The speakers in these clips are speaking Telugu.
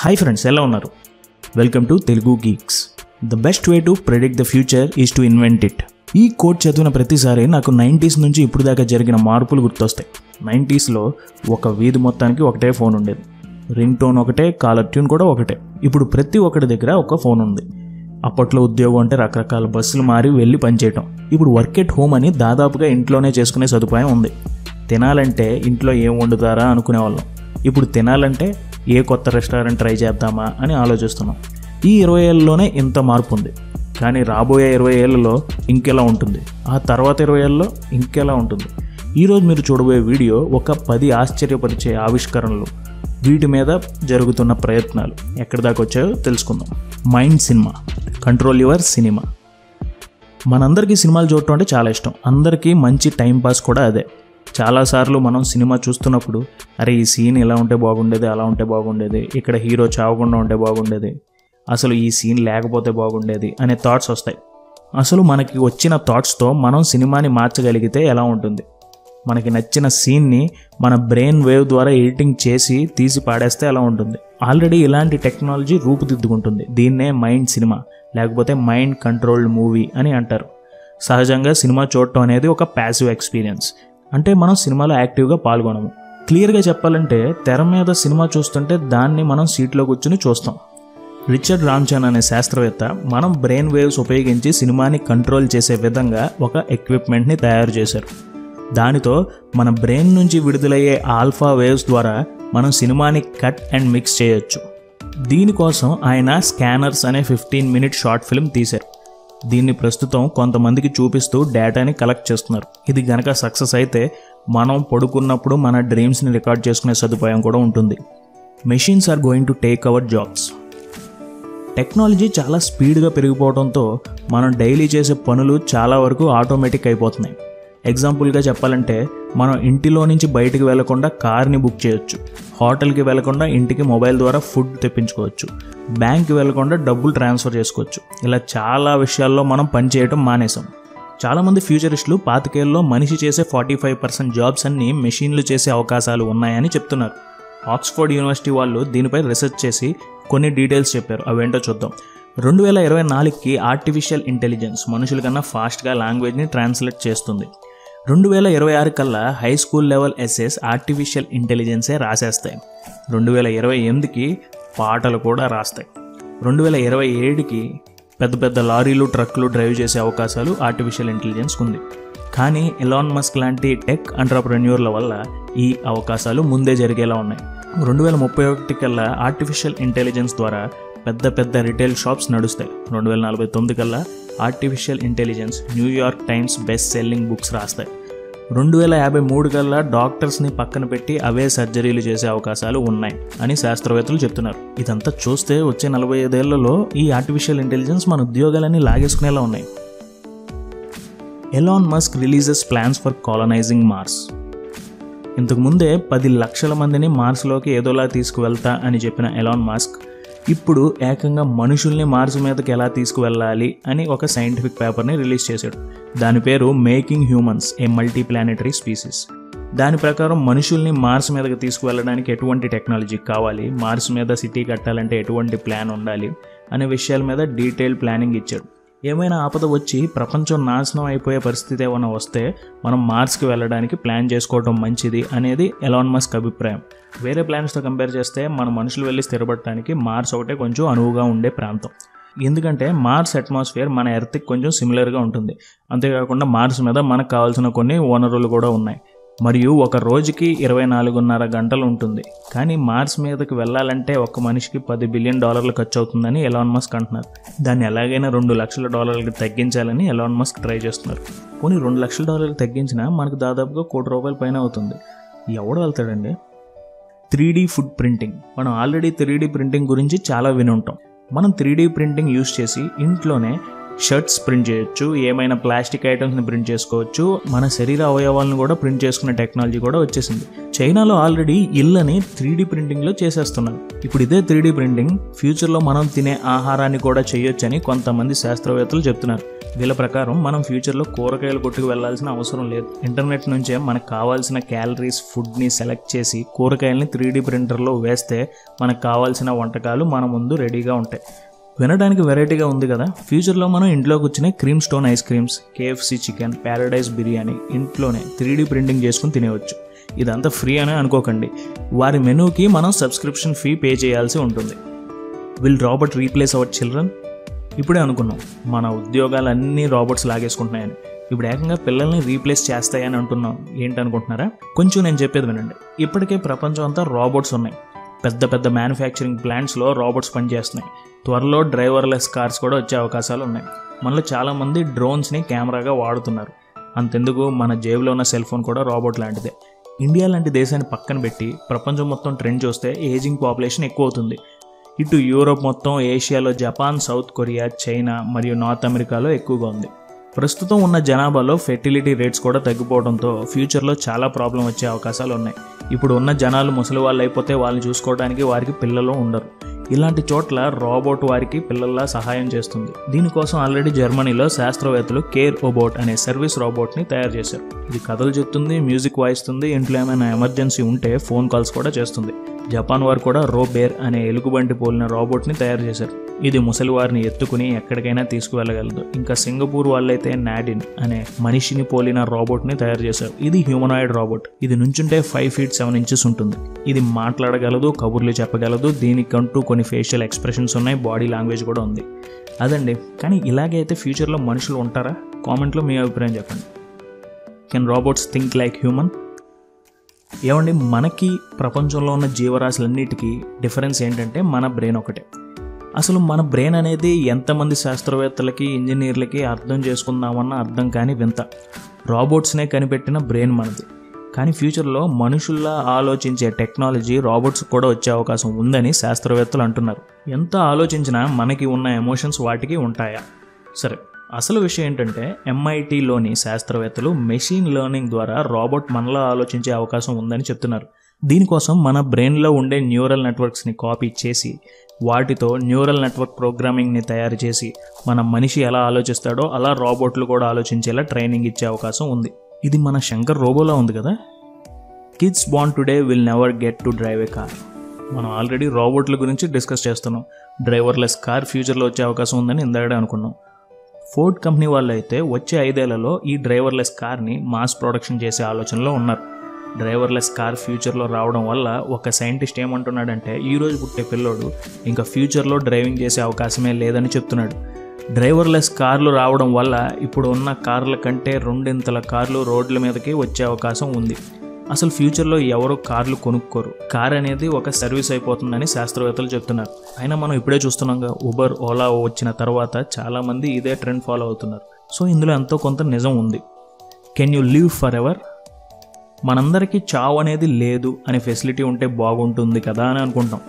హాయ్ ఫ్రెండ్స్, ఎలా ఉన్నారు? Welcome to Telugu Geeks. The best way to predict the future is to invent it. ఈ కోట్ చదివిన ప్రతిసారి నాకు 90s నుంచి ఇప్పుడు దాకా జరిగిన మార్పులు గుర్తొస్తాయి. 90sలో ఒక వీధి మొత్తానికి ఒకటే ఫోన్ ఉండేది. రింగ్ టోన్ ఒకటే, కాలర్ ట్యూన్ కూడా ఒకటే. ఇప్పుడు ప్రతి ఒక్కటి దగ్గర ఒక ఫోన్ ఉంది. అప్పట్లో ఉద్యోగం అంటే రకరకాల బస్సులు మారి వెళ్ళి పనిచేయటం. ఇప్పుడు వర్క్ ఎట్ హోమ్ అని దాదాపుగా ఇంట్లోనే చేసుకునే సదుపాయం ఉంది. తినాలంటే ఇంట్లో ఏం వండుతారా అనుకునేవాళ్ళం. ఇప్పుడు తినాలంటే ఏ కొత్త రెస్టారెంట్ ట్రై చేద్దామా అని ఆలోచిస్తున్నాం. ఈ 20 ఏళ్ళలోనే ఇంత మార్పు ఉంది. కానీ రాబోయే 20 ఏళ్లలో ఇంకెలా ఉంటుంది, ఆ తర్వాత 20 ఏళ్ళలో ఇంకెలా ఉంటుంది? ఈరోజు మీరు చూడబోయే వీడియో ఒక 10 ఆశ్చర్యపరిచే ఆవిష్కరణలు, వీటి మీద జరుగుతున్న ప్రయత్నాలు ఎక్కడి దాకా వచ్చాయో తెలుసుకుందాం. Mind cinema, control your cinema. మనందరికీ సినిమాలు చూడటం అంటే చాలా ఇష్టం. అందరికీ మంచి టైంపాస్ కూడా అదే. చాలాసార్లు మనం సినిమా చూస్తున్నప్పుడు అరే ఈ సీన్ ఇలా ఉంటే బాగుండేది, అలా ఉంటే బాగుండేది, ఇక్కడ హీరో చావకుండా ఉంటే బాగుండేది, అసలు ఈ సీన్ లేకపోతే బాగుండేది అనే థాట్స్ వస్తాయి. అసలు మనకి వచ్చిన థాట్స్తో మనం సినిమాని మార్చగలిగితే ఎలా ఉంటుంది? మనకి నచ్చిన సీన్ని మన బ్రెయిన్ వేవ్ ద్వారా ఎడిటింగ్ చేసి తీసి పాడేస్తే ఎలా ఉంటుంది? ఆల్రెడీ ఇలాంటి టెక్నాలజీ రూపుదిద్దుకుంటుంది. దీన్నే మైండ్ సినిమా లేకపోతే మైండ్ కంట్రోల్డ్ మూవీ అని అంటారు. సహజంగా సినిమా చూడటం అనేది ఒక ప్యాసివ్ ఎక్స్పీరియన్స్. అంటే మనం సినిమాలో యాక్టివ్గా పాల్గొనము. క్లియర్గా చెప్పాలంటే తెర మీద సినిమా చూస్తుంటే దాన్ని మనం సీట్లో కూర్చుని చూస్తాం. రిచర్డ్ రామ్చంద్ అనే శాస్త్రవేత్త మనం బ్రెయిన్ వేవ్స్ ఉపయోగించి సినిమాని కంట్రోల్ చేసే విధంగా ఒక ఎక్విప్మెంట్ని తయారు చేశారు. దానితో మన బ్రెయిన్ నుంచి విడుదలయ్యే ఆల్ఫా వేవ్స్ ద్వారా మనం సినిమాని కట్ అండ్ మిక్స్ చేయొచ్చు. దీనికోసం ఆయన స్కానర్స్ అనే 15-minute షార్ట్ ఫిల్మ్ తీశారు. దీన్ని ప్రస్తుతం కొంతమందికి చూపిస్తూ డేటాని కలెక్ట్ చేస్తున్నారు. ఇది గనక సక్సెస్ అయితే మనం పడుకున్నప్పుడు మన డ్రీమ్స్ని రికార్డ్ చేసుకునే సదుపాయం కూడా ఉంటుంది. Machines are going to take our jobs. Technology చాలా స్పీడ్గా పెరిగిపోవడంతో మనం డైలీ చేసే పనులు చాలా వరకు ఆటోమేటిక్ అయిపోతున్నాయి. ఎగ్జాంపుల్గా చెప్పాలంటే మనం ఇంటిలో నుంచి బయటికి వెళ్లకుండా కార్ని బుక్ చేయొచ్చు, హోటల్కి వెళ్లకుండా ఇంటికి మొబైల్ ద్వారా ఫుడ్ తెప్పించుకోవచ్చు, బ్యాంక్కి వెళ్లకుండా డబ్బులు ట్రాన్స్ఫర్ చేసుకోవచ్చు. ఇలా చాలా విషయాల్లో మనం పనిచేయడం మానేసాం. చాలామంది ఫ్యూచరిస్టులు 25 ఏళ్ళలో మనిషి చేసే 45% జాబ్స్ అన్నీ మెషిన్లు చేసే అవకాశాలు ఉన్నాయని చెప్తున్నారు. ఆక్స్ఫర్డ్ యూనివర్సిటీ వాళ్ళు దీనిపై రీసెర్చ్ చేసి కొన్ని డీటెయిల్స్ చెప్పారు. అవేంటో చూద్దాం. 2024కి ఆర్టిఫిషియల్ ఇంటెలిజెన్స్ మనుషుల కన్నా ఫాస్ట్గా లాంగ్వేజ్ని ట్రాన్స్లేట్ చేస్తుంది. 2026 కల్లా high school level essays artificial ఇంటెలిజెన్సే రాసేస్తాయి. 2028కి పాటలు కూడా రాస్తాయి. 2027కి పెద్ద పెద్ద లారీలు, ట్రక్కులు డ్రైవ్ చేసే అవకాశాలు ఆర్టిఫిషియల్ ఇంటెలిజెన్స్కి ఉంది. కానీ ఎలాన్ మస్క్ లాంటి టెక్ ఎంటర్‌ప్రెన్యూర్ల వల్ల ఈ అవకాశాలు ముందే జరిగేలా ఉన్నాయి. 2031 కల్లా ఆర్టిఫిషియల్ ఇంటెలిజెన్స్ ద్వారా పెద్ద పెద్ద రిటైల్ షాప్స్ నడుస్తాయి. 2049 కల్లా artificial intelligence New York Times best selling books రాస్తాయి. 2053 కల్లా డాక్టర్స్ని పక్కన పెట్టి అవే సర్జరీలు చేసే అవకాశాలు ఉన్నాయి అని శాస్త్రవేత్తలు చెప్తున్నారు. ఇదంతా చూస్తే వచ్చే 45 ఏళ్లలో ఈ ఆర్టిఫిషియల్ ఇంటెలిజెన్స్ మన ఉద్యోగాలన్నీ లాగేసుకునేలా ఉన్నాయి. Elon Musk releases plans for colonising Mars. ఇంతకుముందే 10 లక్షల మందిని మార్స్లోకి ఏదోలా తీసుకువెళ్తా అని చెప్పిన ఎలాన్ మస్క్ ఇప్పుడు ఏకంగా మనుషుల్ని మార్స్ మీదకి ఎలా తీసుకువెళ్ళాలి అని ఒక సైంటిఫిక్ పేపర్ని రిలీజ్ చేశాడు. దాని పేరు making humans a multi planetary species. దాని ప్రకారం మనుషుల్ని మార్స్ మీదకి తీసుకువెళ్ళడానికి ఎటువంటి టెక్నాలజీ కావాలి, మార్స్ మీద సిటీ కట్టాలంటే ఎటువంటి ప్లాన్ ఉండాలి అనే విషయాల మీద డీటెయిల్డ్ ప్లానింగ్ ఇచ్చాడు. ఏమైనా ఆపద వచ్చి ప్రపంచం నాశనం అయిపోయే పరిస్థితి ఏమైనా వస్తే మనం మార్స్కి వెళ్ళడానికి ప్లాన్ చేసుకోవడం మంచిది అనేది ఎలాన్ మస్క్ అభిప్రాయం. వేరే ప్లానెట్స్తో కంపేర్ చేస్తే మన మనుషులు వెళ్ళి స్థిరపడటానికి మార్స్ ఒకటే కొంచెం అనువుగా ఉండే ప్రాంతం. ఎందుకంటే మార్స్ అట్మాస్ఫియర్ మన ఎర్త్కి కొంచెం సిమిలర్గా ఉంటుంది. అంతేకాకుండా మార్స్ మీద మనకు కావాల్సిన కొన్ని వనరులు కూడా ఉన్నాయి. మరియు ఒక రోజుకి 24.5 గంటలు ఉంటుంది. కానీ మార్స్ మీదకి వెళ్ళాలంటే ఒక మనిషికి $10 బిలియన్ ఖర్చు అవుతుందని ఎలాన్ మస్క్ అంటున్నారు. దాన్ని ఎలాగైనా $2 లక్షల తగ్గించాలని ఎలాన్ మస్క్ ట్రై చేస్తున్నారు. పోనీ $2 లక్షల తగ్గించినా మనకు దాదాపుగా ₹1 కోటి పైన అవుతుంది. ఎవడు వెళ్తాడండి? 3D food printing. మనం ఆల్రెడీ 3D ప్రింటింగ్ గురించి చాలా విని ఉంటాం. మనం 3D ప్రింటింగ్ యూజ్ చేసి ఇంట్లోనే షర్ట్స్ ప్రింట్ చేయొచ్చు, ఏమైనా ప్లాస్టిక్ ఐటమ్స్ని ప్రింట్ చేసుకోవచ్చు, మన శరీర అవయవాలను కూడా ప్రింట్ చేసుకునే టెక్నాలజీ కూడా వచ్చేసింది. చైనాలో ఆల్రెడీ ఇళ్ళని 3D ప్రింటింగ్లో చేసేస్తున్నారు. ఇప్పుడు ఇదే 3D ప్రింటింగ్ ఫ్యూచర్లో మనం తినే ఆహారాన్ని కూడా చేయొచ్చని కొంతమంది శాస్త్రవేత్తలు చెప్తున్నారు. వీళ్ళ ప్రకారం మనం ఫ్యూచర్లో కూరగాయలు కొట్టుకు వెళ్లాల్సిన అవసరం లేదు. ఇంటర్నెట్ నుంచే మనకు కావాల్సిన క్యాలరీస్ ఫుడ్ని సెలెక్ట్ చేసి కూరగాయలని 3D ప్రింటర్లో వేస్తే మనకు కావాల్సిన వంటకాలు మన ముందు రెడీగా ఉంటాయి. వినడానికి వెరైటీగా ఉంది కదా. ఫ్యూచర్లో మనం ఇంట్లో కూర్చునే cream stone ice creams, KFC chicken, Paradise biryani ఇంట్లోనే 3D ప్రింటింగ్ చేసుకుని తినేవచ్చు. ఇదంతా ఫ్రీ అనే అనుకోకండి. వారి మెనూకి మనం సబ్స్క్రిప్షన్ ఫీ పే చేయాల్సి ఉంటుంది. Will robot replace our children? ఇప్పుడే అనుకున్నాం మన ఉద్యోగాలన్నీ రాబోట్స్ లాగేసుకుంటున్నాయని. ఇప్పుడు ఏకంగా పిల్లల్ని రీప్లేస్ చేస్తాయని అంటున్నాం. ఏంటనుకుంటున్నారా? కొంచెం నేను చెప్పేది వినండి. ఇప్పటికే ప్రపంచం అంతా రాబోట్స్ ఉన్నాయి. పెద్ద పెద్ద మ్యానుఫ్యాక్చరింగ్ ప్లాంట్స్లో రాబోట్స్ పనిచేస్తున్నాయి. త్వరలో డ్రైవర్లెస్ కార్స్ కూడా వచ్చే అవకాశాలు ఉన్నాయి. మనలో చాలామంది డ్రోన్స్ని కెమెరాగా వాడుతున్నారు. అంతెందుకు, మన జేబులో ఉన్న సెల్ ఫోన్ కూడా రాబోట్ లాంటిదే. ఇండియా లాంటి దేశాన్ని పక్కన పెట్టి ప్రపంచం మొత్తం ట్రెండ్ చూస్తే ఏజింగ్ పాపులేషన్ ఎక్కువ అవుతుంది. ఇటు యూరోప్ మొత్తం, ఏషియాలో జపాన్, సౌత్ కొరియా, చైనా మరియు నార్త్ అమెరికాలో ఎక్కువగా ఉంది. ప్రస్తుతం ఉన్న జనాభాలో ఫెర్టిలిటీ రేట్స్ కూడా తగ్గిపోవడంతో ఫ్యూచర్లో చాలా ప్రాబ్లం వచ్చే అవకాశాలు ఉన్నాయి. ఇప్పుడు ఉన్న జనాలు ముసలి వాళ్ళు అయిపోతే వాళ్ళని చూసుకోవడానికి వారికి పిల్లలు ఉండరు. ఇలాంటి చోట్ల రోబోట్ వారికి పిల్లల్లా సహాయం చేస్తుంది. దీనికోసం ఆల్రెడీ జర్మనీలో శాస్త్రవేత్తలు కేర్ రోబోట్ అనే సర్వీస్ రోబోట్ని తయారు చేశారు. ఇది కథలు చెప్తుంది, మ్యూజిక్ వాయిస్తుంది, ఇంట్లో ఏమైనా ఎమర్జెన్సీ ఉంటే ఫోన్ కాల్స్ కూడా చేస్తుంది. జపాన్ వారు కూడా రోబేర్ అనే ఎలుగుబంటి పోలిన రోబోట్ని తయారు చేశారు. ఇది ముసలి వారిని ఎత్తుకుని ఎక్కడికైనా తీసుకువెళ్ళగలదు. ఇంకా సింగపూర్ వాళ్ళైతే నాడిన్ అనే మనిషిని పోలిన రోబోట్ని తయారు చేశారు. ఇది హ్యూమనాయిడ్ రోబోట్. ఇది నుంచుంటే 5 feet 7 inches ఉంటుంది. ఇది మాట్లాడగలదు, కబుర్లు చెప్పగలదు. దీనికంటూ కొన్ని ఫేషియల్ ఎక్స్ప్రెషన్స్ ఉన్నాయి, బాడీ లాంగ్వేజ్ కూడా ఉంది. అదండి. కానీ ఇలాగే అయితే ఫ్యూచర్లో మనుషులు ఉంటారా? కామెంట్లో మీ అభిప్రాయం చెప్పండి. Can robots think like human? ఏమండి, మనకి ప్రపంచంలో ఉన్న జీవరాశులన్నిటికీ డిఫరెన్స్ ఏంటంటే మన బ్రెయిన్ ఒకటే. అసలు మన బ్రెయిన్ అనేది ఎంతమంది శాస్త్రవేత్తలకి, ఇంజనీర్లకి అర్థం చేసుకుందామన్నా అర్థం కాని వింత. రాబోట్స్నే కనిపెట్టిన బ్రెయిన్ మనది. కానీ ఫ్యూచర్లో మనుషుల్లా ఆలోచించే టెక్నాలజీ రాబోట్స్ కూడా వచ్చే అవకాశం ఉందని శాస్త్రవేత్తలు అంటున్నారు. ఎంత ఆలోచించినా మనకి ఉన్న ఎమోషన్స్ వాటికి ఉంటాయా? సరే, అసలు విషయం ఏంటంటే MITలోని శాస్త్రవేత్తలు మెషిన్ లెర్నింగ్ ద్వారా రాబోట్ మనలా ఆలోచించే అవకాశం ఉందని చెప్తున్నారు. దీనికోసం మన బ్రెయిన్లో ఉండే న్యూరల్ నెట్వర్క్స్ని కాపీ చేసి వాటితో న్యూరల్ నెట్వర్క్ ప్రోగ్రామింగ్ని తయారు చేసి మన మనిషి ఎలా ఆలోచిస్తాడో అలా రాబోట్లు కూడా ఆలోచించేలా ట్రైనింగ్ ఇచ్చే అవకాశం ఉంది. ఇది మన శంకర్ రోబోలా ఉంది కదా. Kids born today will never get to drive a car. మనం ఆల్రెడీ రాబోట్ల గురించి డిస్కస్ చేస్తున్నాం. డ్రైవర్లెస్ కార్ ఫ్యూచర్లో వచ్చే అవకాశం ఉందని ఇందాడే అనుకున్నాం. ఫోర్డ్ కంపెనీ వాళ్ళు అయితే వచ్చే 5 ఏళ్లలో ఈ డ్రైవర్లెస్ కార్ని మాస్ ప్రొడక్షన్ చేసే ఆలోచనలో ఉన్నారు. డ్రైవర్లెస్ కార్ ఫ్యూచర్లో రావడం వల్ల ఒక సైంటిస్ట్ ఏమంటున్నాడంటే ఈరోజు పుట్టే పిల్లోడు ఇంకా ఫ్యూచర్లో డ్రైవింగ్ చేసే అవకాశమే లేదని చెప్తున్నాడు. డ్రైవర్లెస్ కార్లు రావడం వల్ల ఇప్పుడు ఉన్న కార్ల కంటే 2 కార్లు రోడ్ల మీదకి వచ్చే అవకాశం ఉంది. అసలు ఫ్యూచర్లో ఎవరు కార్లు కొనుక్కోరు. కార్ అనేది ఒక సర్వీస్ అయిపోతుందని శాస్త్రవేత్తలు చెప్తున్నారు. అయినా మనం ఇప్పుడే చూస్తున్నాంగా, ఉబర్, ఓలా వచ్చిన తర్వాత చాలామంది ఇదే ట్రెండ్ ఫాలో అవుతున్నారు. సో ఇందులో ఎంతో కొంత నిజం ఉంది. Can you live for ever? మనందరికీ చావు అనేది లేదు అనే ఫెసిలిటీ ఉంటే బాగుంటుంది కదా అని అనుకుంటాం.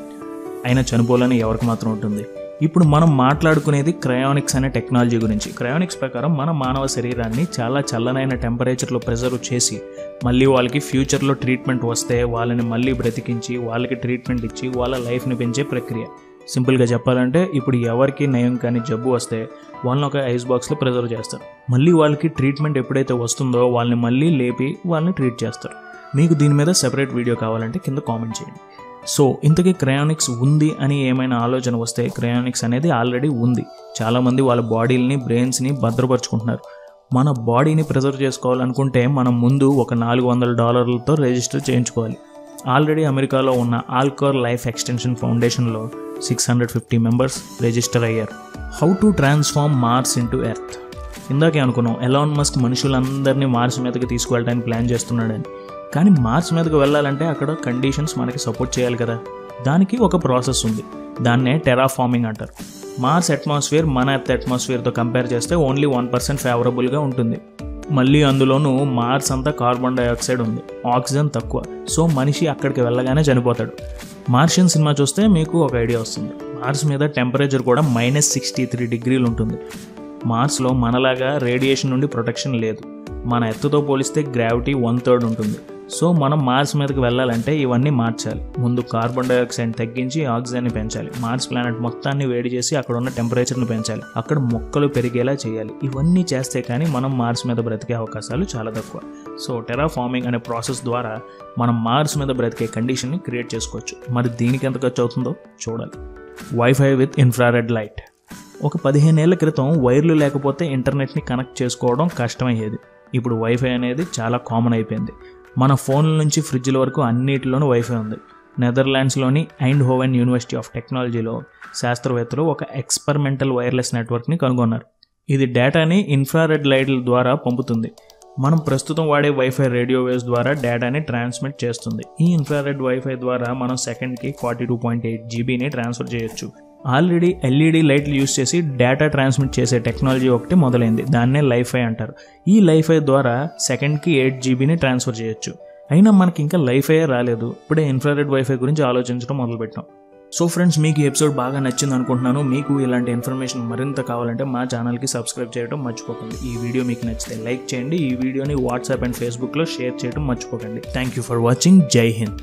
అయినా చనిపోవాలని ఎవరికి మాత్రం ఉంటుంది. ఇప్పుడు మనం మాట్లాడుకునేది క్రయోనిక్స్ అనే టెక్నాలజీ గురించి. క్రయోనిక్స్ ప్రకారం మన మానవ శరీరాన్ని చాలా చల్లనైన టెంపరేచర్లో ప్రిజర్వ్ చేసి మళ్ళీ వాళ్ళకి ఫ్యూచర్లో ట్రీట్మెంట్ వస్తే వాళ్ళని మళ్ళీ బ్రతికించి వాళ్ళకి ట్రీట్మెంట్ ఇచ్చి వాళ్ళ లైఫ్ని పెంచే ప్రక్రియ. సింపుల్గా చెప్పాలంటే ఇప్పుడు ఎవరికి నయం కానీ జబ్బు వస్తే వాళ్ళని ఒక ఐస్ బాక్స్లో ప్రిజర్వ్ చేస్తారు. మళ్ళీ వాళ్ళకి ట్రీట్మెంట్ ఎప్పుడైతే వస్తుందో వాళ్ళని మళ్ళీ లేపి వాళ్ళని ట్రీట్ చేస్తారు. మీకు దీని మీద సెపరేట్ వీడియో కావాలంటే కింద కామెంట్ చేయండి. సో ఇంతకీ క్రయోనిక్స్ ఉంది అని ఏమైనా ఆలోచన వస్తే క్రయోనిక్స్ అనేది ఆల్రెడీ ఉంది. చాలామంది వాళ్ళ బాడీలని, బ్రెయిన్స్ని భద్రపరుచుకుంటున్నారు. మన బాడీని ప్రిజర్వ్ చేసుకోవాలనుకుంటే మనం ముందు ఒక $400 రిజిస్టర్ చేయించుకోవాలి. ఆల్రెడీ అమెరికాలో ఉన్న ఆల్కోర్ లైఫ్ ఎక్స్టెన్షన్ ఫౌండేషన్లో 650 మెంబర్స్ రిజిస్టర్ అయ్యారు. How to transform Mars into Earth. ఇందాకే అనుకున్నాం ఎలాన్ మస్క్ మనుషులందరినీ మార్స్ మీదకి తీసుకువెళ్ళడానికి ప్లాన్ చేస్తున్నాడని. కానీ మార్స్ మీదకి వెళ్ళాలంటే అక్కడ కండిషన్స్ మనకి సపోర్ట్ చేయాలి కదా. దానికి ఒక ప్రాసెస్ ఉంది. దాన్నే టెరాఫార్మింగ్ అంటారు. మార్స్ అట్మాస్ఫియర్ మన ఎర్త్ అట్మాస్ఫియర్తో కంపేర్ చేస్తే ఓన్లీ 1% ఫేవరబుల్గా ఉంటుంది. మళ్ళీ అందులోనూ మార్స్ అంతా కార్బన్ డైఆక్సైడ్ ఉంది, ఆక్సిజన్ తక్కువ. సో మనిషి అక్కడికి వెళ్ళగానే చనిపోతాడు. మార్షియన్ సినిమా చూస్తే మీకు ఒక ఐడియా వస్తుంది. మార్స్ మీద టెంపరేచర్ కూడా -63 degrees ఉంటుంది. మార్స్లో మనలాగా రేడియేషన్ నుండి ప్రొటెక్షన్ లేదు. మన ఎత్తుతో పోలిస్తే గ్రావిటీ 1/3 ఉంటుంది. సో మనం మార్స్ మీదకి వెళ్ళాలంటే ఇవన్నీ మార్చాలి. ముందు కార్బన్ డైఆక్సైడ్ తగ్గించి ఆక్సిజన్ని పెంచాలి. మార్స్ ప్లానెట్ మొత్తాన్ని వేడి చేసి అక్కడ ఉన్న టెంపరేచర్ని పెంచాలి. అక్కడ మొక్కలు పెరిగేలా చేయాలి. ఇవన్నీ చేస్తే కానీ మనం మార్స్ మీద బ్రతికే అవకాశాలు చాలా తక్కువ. సో టెరాఫార్మింగ్ అనే ప్రాసెస్ ద్వారా మనం మార్స్ మీద బ్రతికే కండిషన్ని క్రియేట్ చేసుకోవచ్చు. మరి దీనికి ఎంత ఖర్చు అవుతుందో చూడాలి. Wifi with infrared light. ఒక 15 ఏళ్ల క్రితం వైర్లు లేకపోతే ఇంటర్నెట్ని కనెక్ట్ చేసుకోవడం కష్టమయ్యేది. ఇప్పుడు వైఫై అనేది చాలా కామన్ అయిపోయింది. మన ఫోన్ల నుంచి ఫ్రిడ్జ్ల వరకు అన్నిటిలోనూ వైఫై ఉంది. నెదర్లాండ్స్లోని ఐండ్హోవెన్ యూనివర్సిటీ ఆఫ్ టెక్నాలజీలో శాస్త్రవేత్తలు ఒక ఎక్స్పెరిమెంటల్ వైర్లెస్ నెట్వర్క్ని కనుగొన్నారు. ఇది డేటాని ఇన్ఫ్రారెడ్ లైట్ల ద్వారా పంపుతుంది. మనం ప్రస్తుతం వాడే వైఫై రేడియో వేవ్స్ ద్వారా డేటాని ట్రాన్స్మిట్ చేస్తుంది. ఈ ఇన్ఫ్రారెడ్ వైఫై ద్వారా మనం సెకండ్కి 42.8 జీబీని ట్రాన్స్ఫర్ చేయొచ్చు. ఆల్రెడీ ఎల్ఈడి లైట్లు యూస్ చేసి డేటా ట్రాన్స్మిట్ చేసే టెక్నాలజీ ఒకటి మొదలైంది. దాన్నే లైఫై అంటారు. ఈ లైఫై ద్వారా సెకండ్కి 8 జీబీని ట్రాన్స్ఫర్ చేయొచ్చు. అయినా మనకి ఇంకా లైఫై రాలేదు. ఇప్పుడే ఇన్ఫ్రారెడ్ వైఫై గురించి ఆలోచించడం మొదలుపెట్టాం. సో ఫ్రెండ్స్, మీకు ఈ ఎపిసోడ్ బాగా నచ్చింది అనుకుంటున్నాను. మీకు ఇలాంటి ఇన్ఫర్మేషన్ మరింత కావాలంటే మా ఛానల్కి సబ్స్క్రైబ్ చేయడం మర్చిపోకండి. ఈ వీడియో మీకు నచ్చితే లైక్ చేయండి. ఈ వీడియోని వాట్సాప్ అండ్ ఫేస్బుక్లో షేర్ చేయడం మర్చిపోకండి. Thank you for watching. జై హింద్.